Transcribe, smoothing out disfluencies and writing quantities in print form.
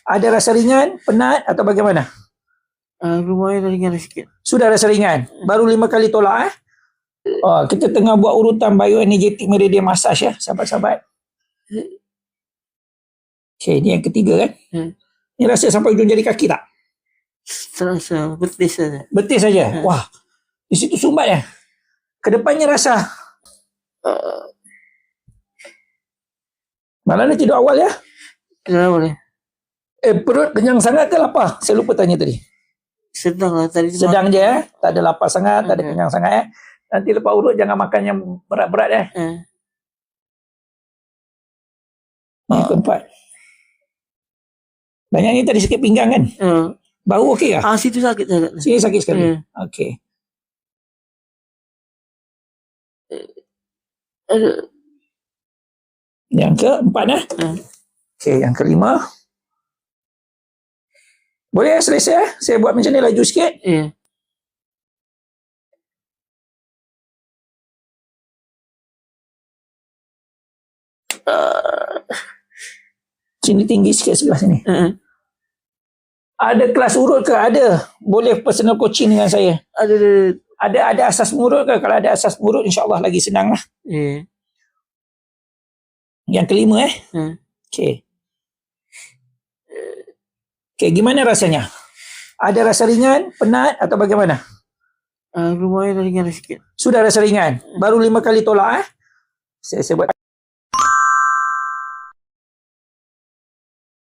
Ada rasa ringan, penat atau bagaimana? Lumayan ringan sikit. Sudah rasa ringan. Baru 5 kali tolak kita tengah buat urutan bioenergetic meridian massage ya, sahabat-sahabat. Okay, ni yang ketiga kan? Ni rasa sampai ujung jari kaki tak? Terasa betis saja. Betis saja. Wah, di situ sumbat ya. Kedepannya rasa. Malam ni tidur awal ya? Tidur awal ya. Perut kenyang sangat ke lapar? Saya lupa tanya tadi. Sedang lah tadi. Sedang je ya. Tak ada lapar sangat, tak ada kenyang sangat ya. Nanti lepas urut jangan makan yang berat-berat ya. Yang keempat. Banyak ni tadi sakit pinggang kan? Bahu okey kah? Situ sakit sangat. Sini sakit sekali. Okey. Yang keempat ya. Okey, yang kelima. Boleh selesai? Saya buat macam ni laju sikit. Sini tinggi sikit sebelah sini. Ada kelas urut ke? Ada. Boleh personal coaching dengan saya. Ada asas mengurut ke? Kalau ada asas mengurut, insyaAllah lagi senang lah. Yang kelima Okey. Okey, gimana rasanya? Ada rasa ringan, penat atau bagaimana? Lumayan ringan sikit. Sudah rasa ringan. Baru 5 kali tolak Saya buat